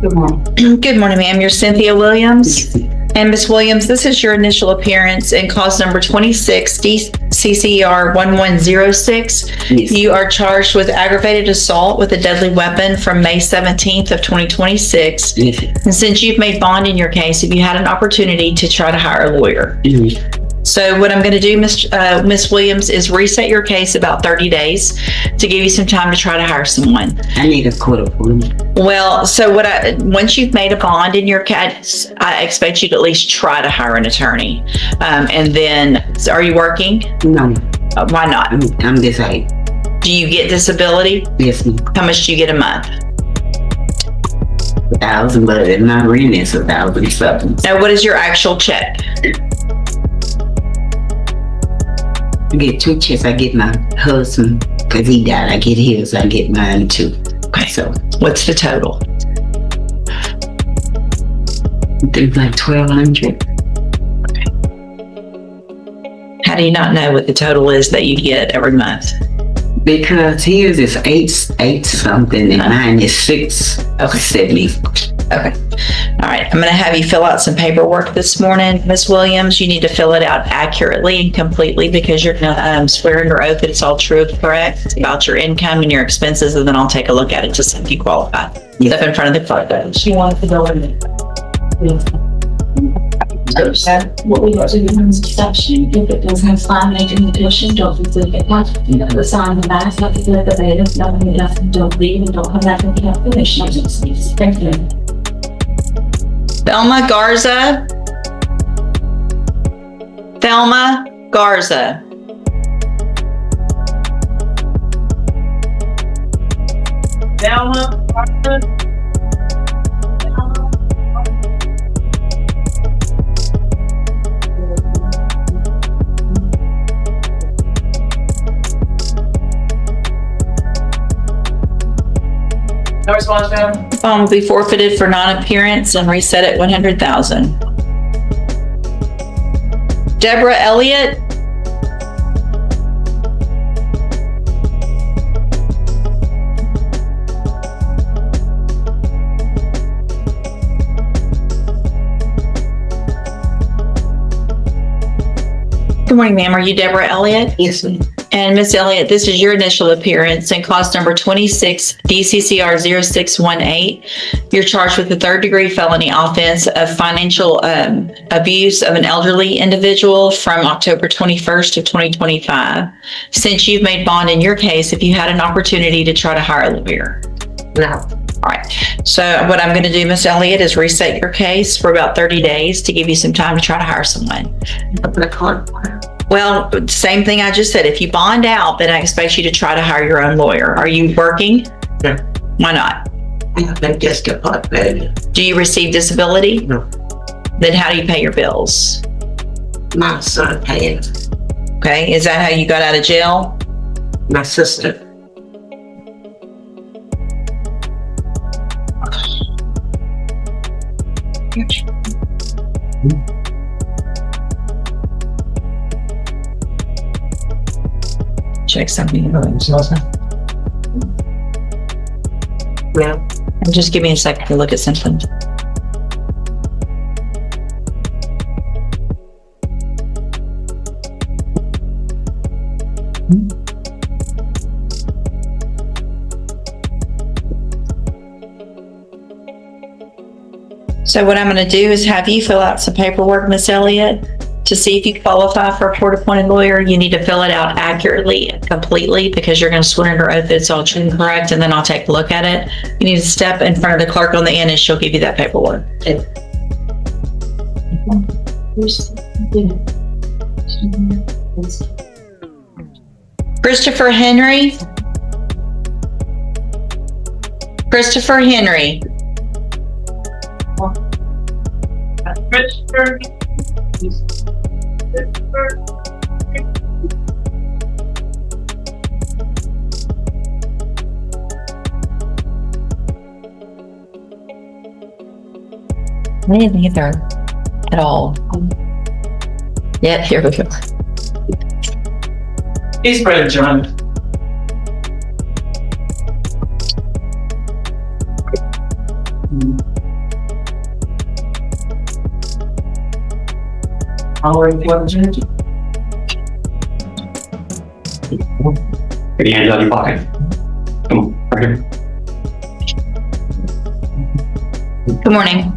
Good morning. Good morning, ma'am. You're Cynthia Williams. And Ms. Williams, this is your initial appearance in cause number 26, DCCR 1106. Yes. You are charged with aggravated assault with a deadly weapon from May 17th of 2026. Yes. And since you've made bond in your case, have you had an opportunity to try to hire a lawyer? Mhm. So what I'm going to do, Ms. Williams, is reset your case about 30 days to give you some time to try to hire someone. I need a court appointment. Well, so once you've made a bond in your case, I expect you to at least try to hire an attorney. And then, so are you working? No, Why not? I'm disabled. Do you get disability? Yes, ma'am. How much do you get a month? 1,000, but my rent is 1,000 something. Now, what is your actual check? I get 2 checks. I get my husband, because he died. I get his, I get mine too. Okay. So, What's the total? I think like 1,200. How do you not know what the total is that you get every month? Because his is 8 something and mine is 670. Okay. All right. I'm going to have you fill out some paperwork this morning, Ms. Williams. You need to fill it out accurately and completely because you're going to swear under oath that it's all true and correct about your income and your expenses, and then I'll take a look at it to see if you qualify. Yes. Step in front of the clerk. She wanted to go in. What we got to do in section, if it does have sign making addition, don't leave it much, the sign in the back, not to do the native, nothing, don't leave and don't come back and get finished. Thank you. Thelma Garza. Thelma Garza. Thelma Garza. No response, ma'am? Bond will be forfeited for non-appearance and reset at $100,000. Deborah Elliott. Good morning, ma'am. Are you Deborah Elliott? Yes, ma'am. And Ms. Elliott, this is your initial appearance in cause number 26, DCCR 0618. You're charged with the 3rd-degree felony offense of financial abuse of an elderly individual from October 21st of 2025. Since you've made bond in your case, have you had an opportunity to try to hire a lawyer? No. All right. So what I'm going to do, Ms. Elliott, is reset your case for about 30 days to give you some time to try to hire someone. The court. Well, same thing I just said. If you bond out, then I expect you to try to hire your own lawyer. Are you working? No. Why not? I'm just a part baby. Do you receive disability? No. Then how do you pay your bills? My son paying. Okay. Is that how you got out of jail? My sister. Check something. Well, And just give me a second to look at something. So what I'm going to do is have you fill out some paperwork, Miss Elliott, to see if you qualify for a court-appointed lawyer. You need to fill it out accurately and completely because you're going to swear under oath that it's all true and correct, and then I'll take a look at it. You need to step in front of the clerk on the end and she'll give you that paperwork. Christopher Henry. Christopher Henry. Christopher. Me neither at all. Yep, here we go. He's Brother John. All right, what judge? Get your hands out of your pocket. Come on, right here. Good morning.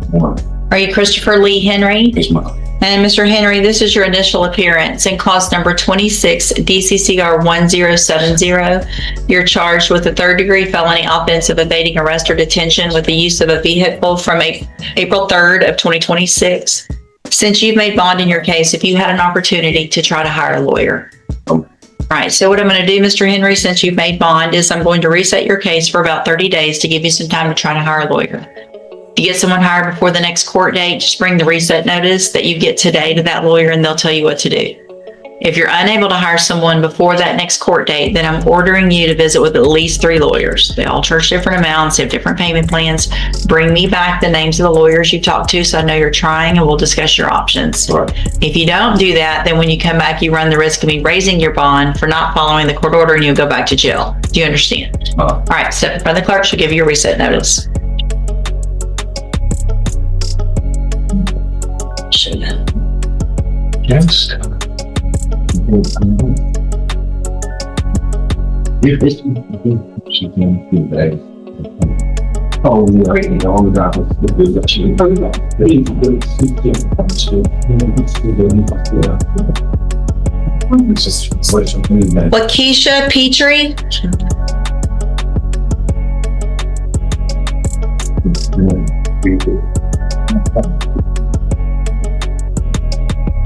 Are you Christopher Lee Henry? Here's my. And Mr. Henry, this is your initial appearance in clause number 26, DCCR 1070. You're charged with a third-degree felony offense of evading arrest or detention with the use of a vehicle from April 3rd of 2026. Since you've made bond in your case, if you had an opportunity to try to hire a lawyer. All right, so what I'm going to do, Mr. Henry, since you've made bond, is I'm going to reset your case for about 30 days to give you some time to try to hire a lawyer. To get someone hired before the next court date, just bring the reset notice that you get today to that lawyer and they'll tell you what to do. If you're unable to hire someone before that next court date, then I'm ordering you to visit with at least 3 lawyers. They all charge different amounts, they have different payment plans. Bring me back the names of the lawyers you talked to so I know you're trying and we'll discuss your options. If you don't do that, then when you come back, you run the risk of me raising your bond for not following the court order and you'll go back to jail. Do you understand? All right, step in front of the clerk, she'll give you your reset notice. Yes. Oh, yeah, all the documents. It's just translation. Lakeisha Petrie.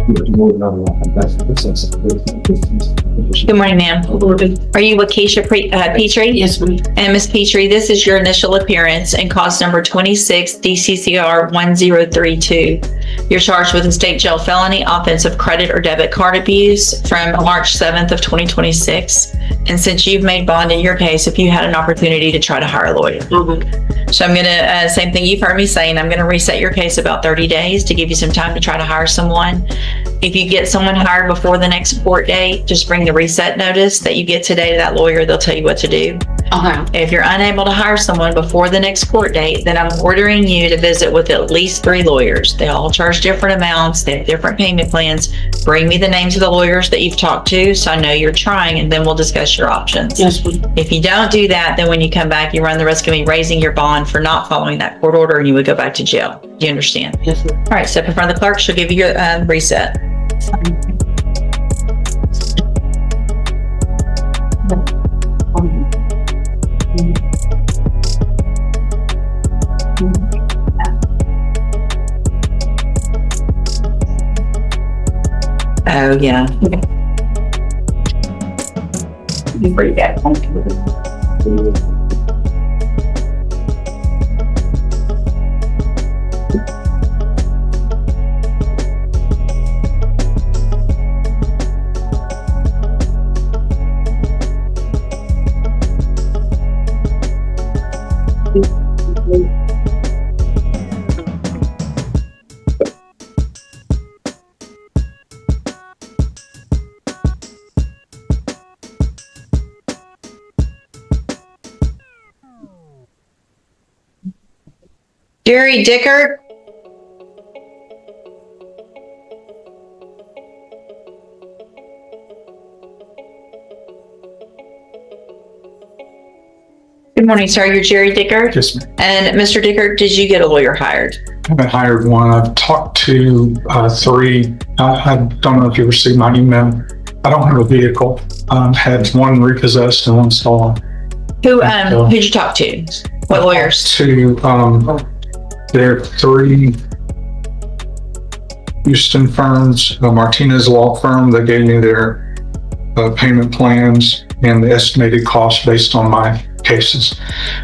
Good Good morning, ma'am. Are you Lakeisha Petrie? Yes, ma'am. And Ms. Petrie, this is your initial appearance in cause number 26, DCCR 1032. You're charged with a state jail felony offense of credit or debit card abuse from March 7th of 2026. And since you've made bond in your case, if you had an opportunity to try to hire a lawyer. So I'm going to, same thing you've heard me saying, I'm going to reset your case about 30 days to give you some time to try to hire someone. If you get someone hired before the next court date, just bring the reset notice that you get today to that lawyer. They'll tell you what to do. Okay. If you're unable to hire someone before the next court date, then I'm ordering you to visit with at least 3 lawyers. They all charge different amounts. They have different payment plans. Bring me the names of the lawyers that you've talked to so I know you're trying, and then we'll discuss your options. Yes, ma'am. If you don't do that, then when you come back, you run the risk of me raising your bond for not following that court order and you would go back to jail. Do you understand? Yes, ma'am. All right, step in front of the clerk. She'll give you your reset. Oh, yeah. Pretty bad. Jerry Dickert. Good morning, sir. You're Jerry Dickert. Yes, ma'am. And Mr. Dickert, did you get a lawyer hired? I haven't hired one. I've talked to 3. I don't know if you received my email. I don't have a vehicle. Had one repossessed and one stolen. Who'd you talk to? What lawyers? To there are 3 Houston firms, a Martinez law firm that gave me their payment plans and the estimated cost based on my cases.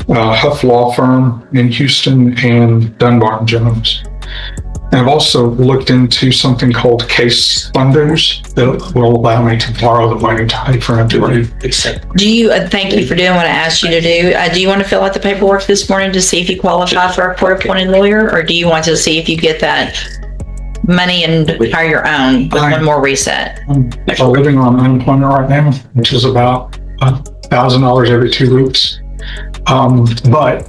Huff Law Firm in Houston and Dunbar & Jones. And I've also looked into something called case funders that will allow me to borrow the money to pay for an attorney. Do you, thank you for doing what I asked you to do. Do you want to fill out the paperwork this morning to see if you qualify for a court-appointed lawyer? Or do you want to see if you get that money and hire your own with one more reset? I'm living on unemployment right now, which is about $1,000 every 2 weeks. But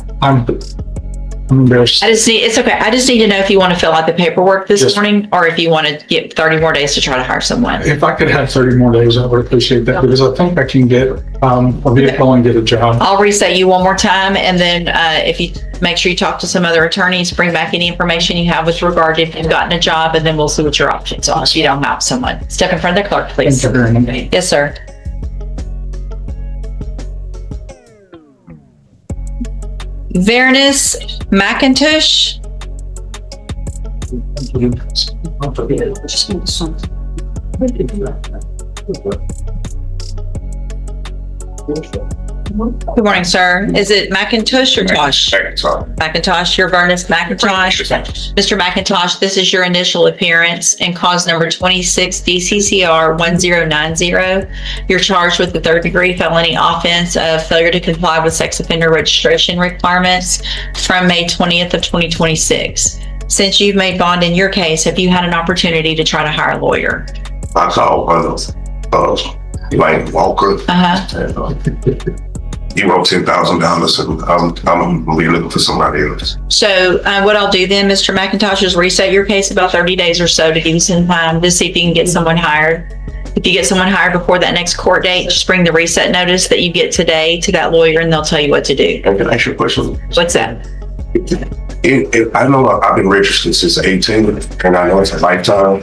There's, It's okay. I just need to know if you want to fill out the paperwork this Yes. morning or if you want to get 30 more days to try to hire someone. if I could have 30 more days, I would appreciate that because I think I can get a vehicle and get a job. I'll reset you one more time, and then if you make sure you talk to some other attorneys, bring back any information you have with regard to if you've gotten a job, and then we'll see what your options are if you don't have someone. Step in front of the clerk, please. Thank you very much. Yes, sir. Varenus McIntosh. Good morning, sir. Is it McIntosh or Tosh? McIntosh, you're Varenus McIntosh. Mr. McIntosh, this is your initial appearance in cause number 26 DCCR 1090. You're charged with the third-degree felony offense of failure to comply with sex offender registration requirements from May 20th of 2026. Since you've made bond in your case, have you had an opportunity to try to hire a lawyer? I called Lane Walker. He wrote $10,000 and I'm gonna be looking for somebody else. So what I'll do then, Mr. McIntosh, is reset your case about 30 days or so to give you some time to see if you can get someone hired. If you get someone hired before that next court date, just bring the reset notice that you get today to that lawyer and they'll tell you what to do. And can I ask you a question? What's that? I know I've been registered since 18 and I know it's a lifetime.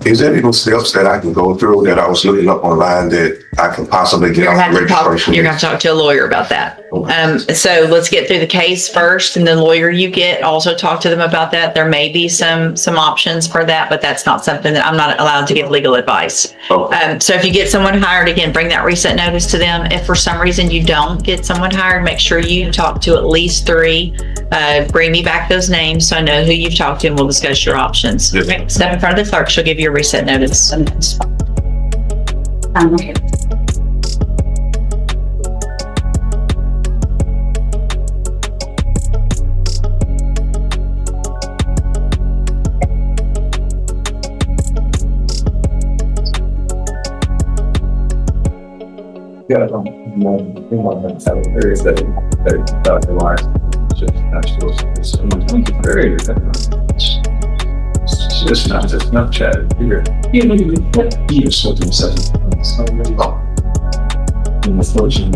Is there any steps that I can go through that I was looking up online that I can possibly get You're off gonna the have to talk, registration? you're gonna have to talk to a lawyer about that. Okay. So let's get through the case first, and the lawyer you get, also talk to them about that. There may be some options for that, but that's not something that I'm not allowed to give legal advice. Okay. So if you get someone hired, again, bring that reset notice to them. If for some reason you don't get someone hired, make sure you talk to at least 3. Bring me back those names so I know who you've talked to and we'll discuss your options. Yes. Okay, step in front of the clerk. She'll give you a reset notice. Yeah, I don't have areas that Dr. Lyons just actually it's very it's just not just Snapchat here. You just something second. And the fortune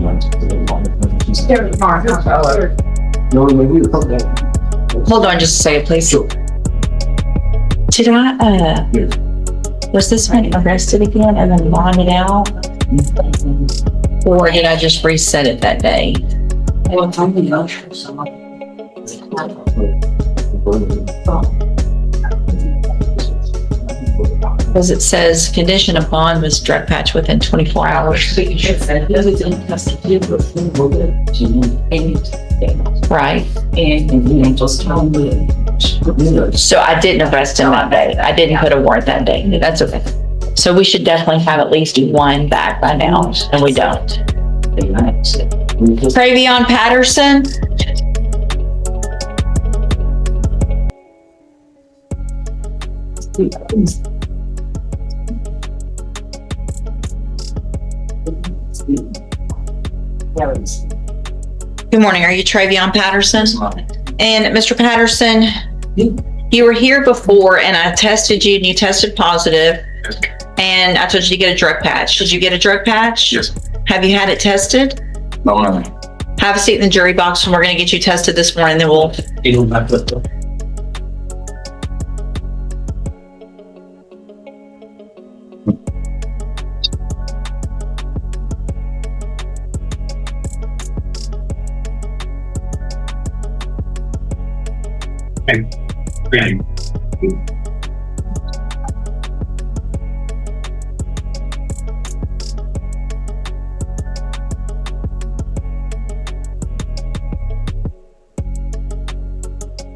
Hold on just a second, please. Sure. Did I, was this one arrested again and then bonded out? Or did I just reset it that day? Because it says condition of bond was drug patch within 24 hours. Right. So I didn't arrest him that day. I didn't put a warrant that day. That's okay. So we should definitely have at least 1 back by now, and we don't. Travion Patterson. Good morning. Are you Travion Patterson? And Mr. Patterson, you were here before and I tested you and you tested positive. And I told you to get a drug patch. Did you get a drug patch? Yes. Have you had it tested? No. Have a seat in the jury box and we're going to get you tested this morning. Then we'll.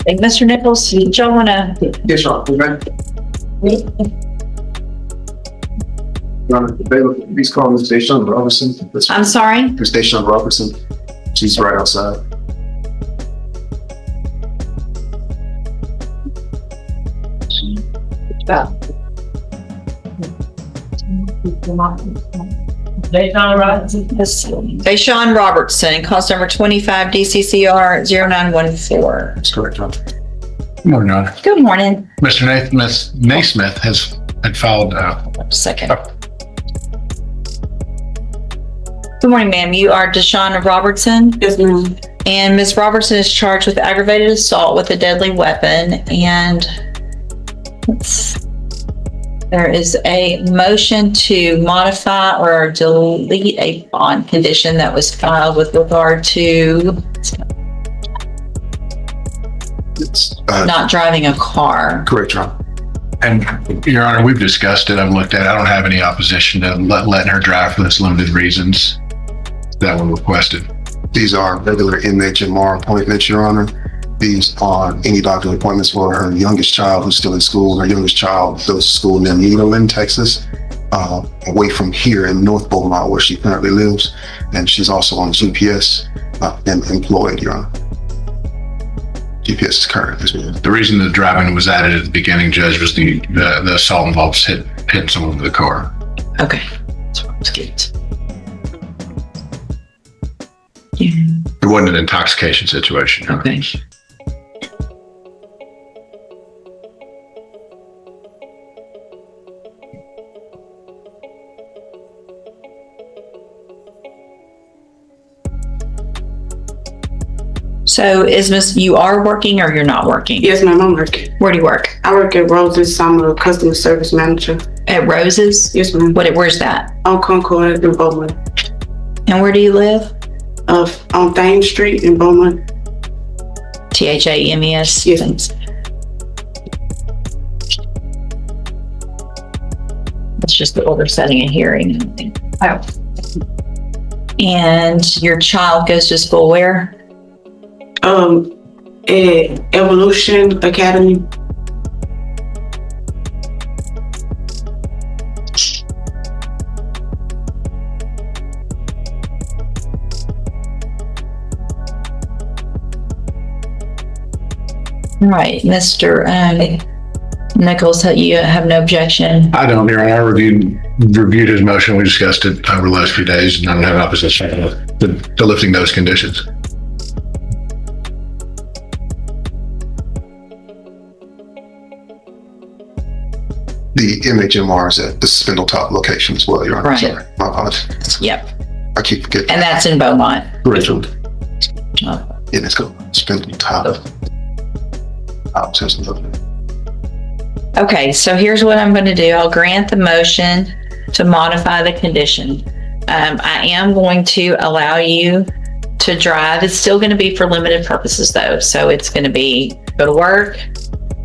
Hey, Mr. Nichols, did y'all want to? Yes, sir. Please call Ms. Deshawn Robertson. I'm sorry? Ms. Deshawn Robertson. She's right outside. Daytona Robinson. Deshaun Robertson, cause number 25 DCCR 0914. That's correct, Your Honor. Good morning, Your Honor. Good morning. Mr. Naismith had filed, Second. Good morning, ma'am. You are Deshaun Robertson, Yes, ma'am. and Ms. Robertson is charged with aggravated assault with a deadly weapon. And there is a motion to modify or delete a bond condition that was filed with regard to it's, not driving a car. correct, Your Honor. And Your Honor, we've discussed it. I've looked at it. I don't have any opposition to letting her drive for those limited reasons that were requested. These are regular MHMR appointments, Your Honor. These are any doctor appointments for her youngest child who's still in school. Her youngest child goes to school near Nederland, Texas, away from here in North Beaumont, where she currently lives. And she's also on GPS and employed, Your Honor. GPS is current as well. The reason the driving was added at the beginning, Judge, was the assault involves hitting someone with a car. Okay. That's what I was getting to. It wasn't an intoxication situation. Your Honor. Okay. So you are working or you're not working? Yes, ma'am, I'm working. Where do you work? I work at Rose's. I'm a customer service manager. At Rose's? Yes, ma'am. Where's that? On Concord in Beaumont. And where do you live? On Thames Street in Beaumont. THAMES? Yes. It's just the older setting a hearing. Oh. And your child goes to school where? At Evolution Academy. All right, Mr. Nichols, you have no objection? I don't, Your Honor. I reviewed his motion. We discussed it over the last few days, and I don't have opposition to lifting those conditions. The MHMR is at the Spindletop location as well, Your Honor. Right. Sorry, my apologies. Yep. I keep forgetting. And that's in Beaumont. Rachel. Oh. Yeah, let's go. Spindletop. Okay, so here's what I'm going to do. I'll grant the motion to modify the condition. I am going to allow you to drive. It's still going to be for limited purposes though. So it's going to be go to work,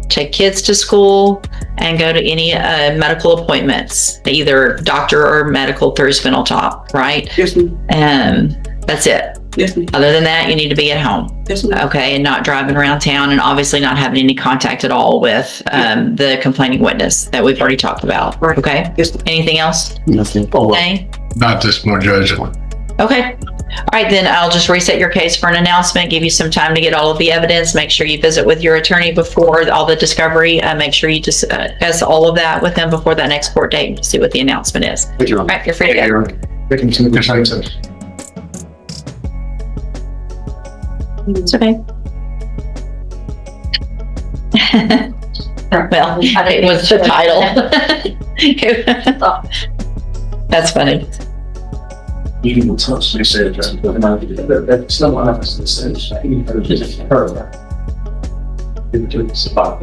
take kids to school, and go to any medical appointments, either doctor or medical through Spindletop, right? Yes, ma'am. That's it. Yes, ma'am. Other than that, you need to be at home. Yes, ma'am. Okay, and not driving around town, and obviously not having any contact at all with the complaining witness that we've already talked about. Right. Okay. Yes, ma'am. Anything else? Nothing. Okay. Not at this point, Judge. Okay. All right, then I'll just reset your case for an announcement, give you some time to get all of the evidence. Make sure you visit with your attorney before all the discovery. Make sure you discuss all of that with them before that next court date to see what the announcement is. Thank you, Your All Honor. right, you're free to go. It's okay. Well, it was the title. That's funny. You can touch me, say that's not what happens to the stage. It's about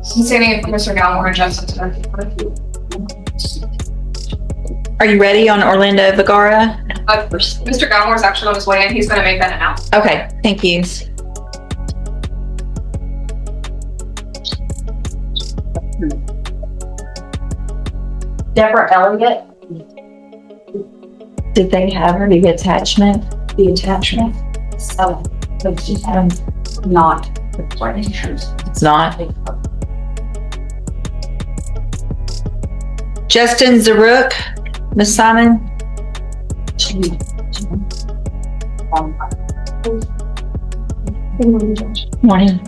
Sitting for Mr. Galmore and Justin. Are you ready on Orlando Vergara? Mr. Galmore is actually on his way in. He's gonna make that announcement. Okay, thank you. Deborah Elliott. Did they have her, the attachment? The attachment. So, but she had not. It's not. Justin Zaruk, Ms. Simon. Morning.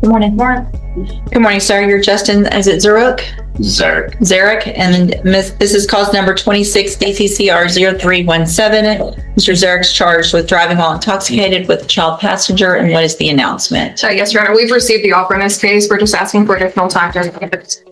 Good morning. Good morning, sir. You're Justin, is it Zaruk? Zarek, and this is cause number 26 DCCR 0317. Mr. Zarek's charged with driving while intoxicated with a child passenger, and what is the announcement? Yes, Your Honor, we've received the offer in this case. We're just asking for additional time to get this.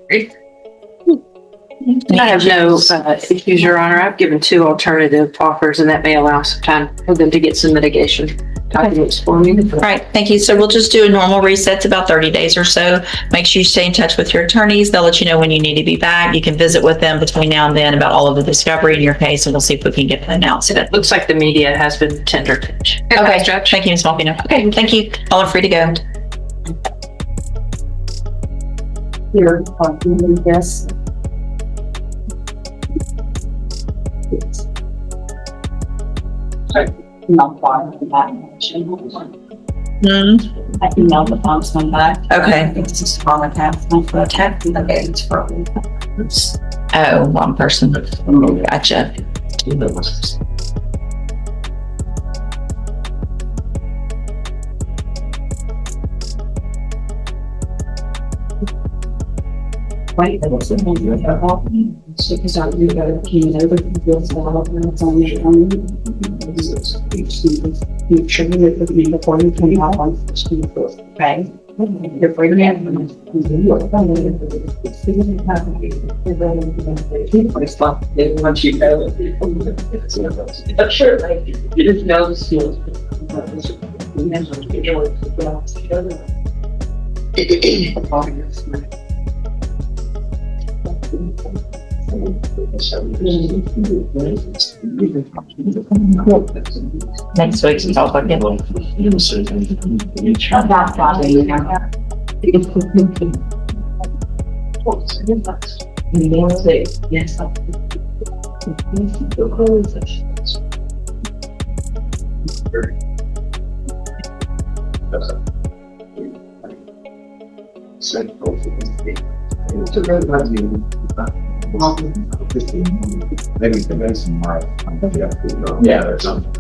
I have no issues, Your Honor. I've given 2 alternative offers, and that may allow some time for them to get some mitigation documents for me. All right, thank you. So we'll just do a normal reset. It's about 30 days or so. Make sure you stay in touch with your attorneys. They'll let you know when you need to be back. You can visit with them between now and then about all of the discovery in your case, and we'll see if we can get the announcement. It looks like the media has been tendered. Okay, thank you, Ms. Malvino. Okay, thank you. All are free to go. Here, yes. Not far from that. I emailed the funds come back. Okay. It's just on the tap, not for a tap, okay, it's for. Oh, one person. Gotcha. Right, that was the one you got off. So, because I knew that it came over, it feels well, and it's on the phone. Make sure you look at me before you come out on the street, okay? You're bringing it. They want you to know. Sure, like, you just know the skills. Next week's talk again. Yes. Maybe the next tomorrow. Yeah, there's something.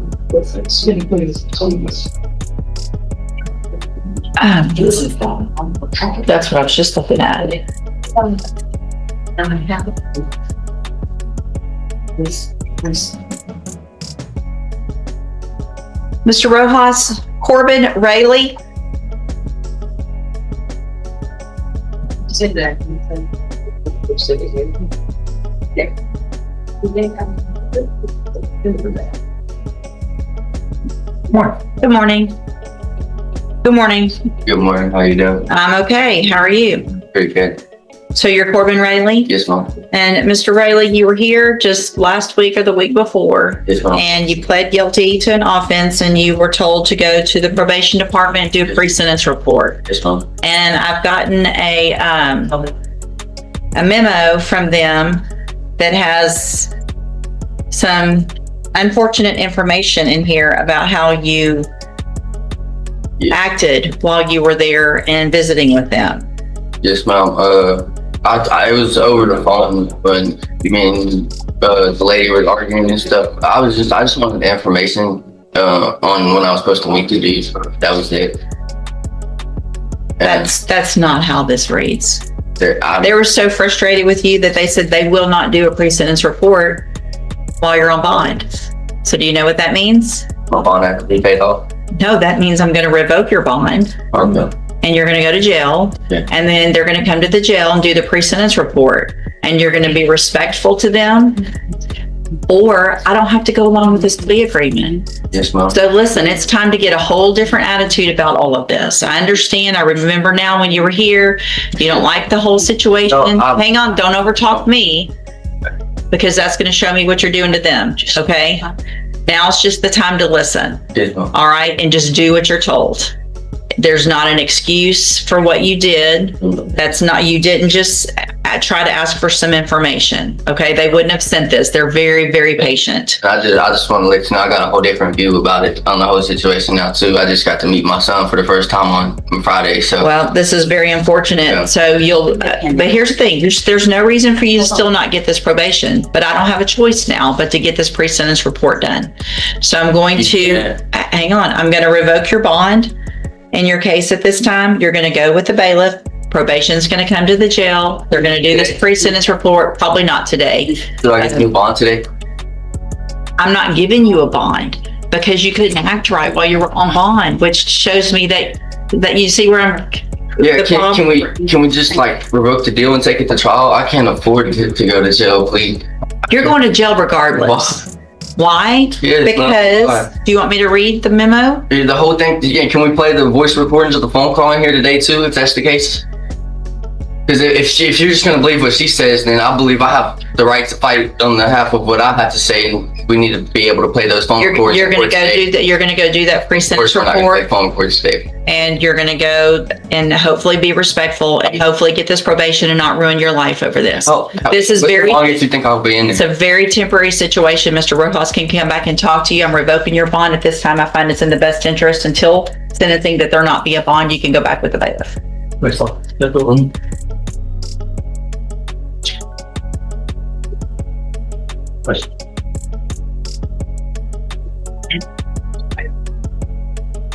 That's what I was just looking at. Mr. Rojas, Corbin, Rayleigh. Good morning. Good morning. Good morning, how you doing? I'm okay. How are you? Pretty good. So you're Corbin Rayleigh? Yes, ma'am. And Mr. Rayleigh, you were here just last week or the week before. Yes, ma'am. And you pled guilty to an offense, and you were told to go to the probation department and do a pre-sentence report. Yes, ma'am. And I've gotten a memo from them that has some unfortunate information in here about how you acted while you were there and visiting with them. Yes, ma'am. I was over the phone when the lady was arguing and stuff. I just wanted the information on when I was supposed to meet the dude. That was it. And That's not how this reads. I They were so frustrated with you that they said they will not do a pre-sentence report while you're on bond. So do you know what that means? my bond had to be paid off. No, that means I'm going to revoke your bond Okay. and you're going to go to jail. Yeah. And then they're going to come to the jail and do the pre-sentence report. And you're going to be respectful to them. Or I don't have to go along with this plea agreement. Yes, ma'am. So listen, it's time to get a whole different attitude about all of this. I understand. I remember now when you were here, you don't like the whole situation. No, Hang on, don't overtalk me because that's going to show me what you're doing to them. Okay. Now it's just the time to listen. Yes, ma'am. All right. And just do what you're told. There's not an excuse for what you did. That's not, you didn't just try to ask for some information. Okay. They wouldn't have sent this. They're very, very patient. I just want to let you know I got a whole different view about it on the whole situation now too. I just got to meet my son for the first time on Friday. So Well, this is very unfortunate. Yeah. So but here's the thing. There's no reason for you to still not get this probation, but I don't have a choice now but to get this pre-sentence report done. So I'm going to, hang on, I'm going to revoke your bond in your case at this time. You're going to go with the bailiff. Probation's going to come to the jail. They're going to do this pre-sentence report, probably not today. do I get a new bond today? I'm not giving you a bond because you couldn't act right while you were on bond, which shows me that you see where I'm. Yeah, the problem- can we just like revoke the deal and take it to trial? I can't afford to go to jail, please. You're going to jail regardless. Why? Yeah, it's not- Because, do you want me to read the memo? The whole thing, yeah, can we play the voice recordings of the phone call in here today too, if that's the case? Because if you're just going to believe what she says, then I believe I have the right to fight on behalf of what I have to say, and we need to be able to play those phone recordings. You're going to go do that. You're going to go do that Of pre-sentence course, we're not going to report, play phone recordings today. and you're going to go and hopefully be respectful and hopefully get this probation and not ruin your life over this. This is As long as you think I'll be in It's there. a very temporary situation. Mr. Rojas can come back and talk to you. I'm revoking your bond at this time. I find it's in the best interest until sentencing that there not be a bond. You can go back with the bailiff.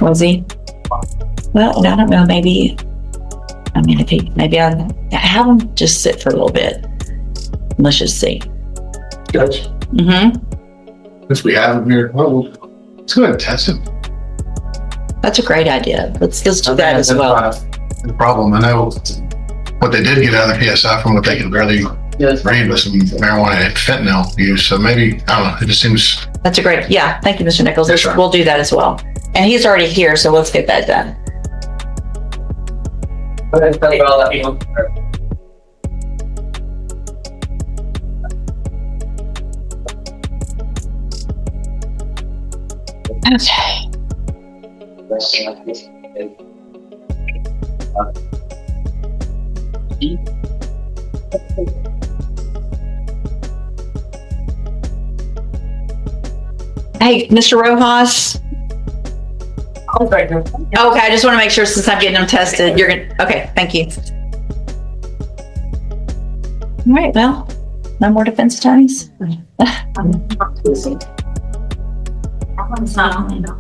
Was he? Well, I don't know. Maybe, I mean, maybe I'll have him just sit for a little bit. Let's just see. Judge, Mm-hmm. since we have him here, well, let's go ahead and test him. That's a great idea. Let's do that as well. The problem, I know what they did get out of the PSI from what they could barely read was some marijuana and fentanyl use. So maybe, I don't know, it just seems. That's a great, yeah. Thank you, Mr. Nichols. Yes, ma'am. We'll do that as well. And he's already here, so let's get that done. Okay. Hey, Mr. Rojas. Okay, I just want to make sure since I'm getting them tested, you're gonna, okay, thank you. All right, well, no more defense attorneys? That one's not on there.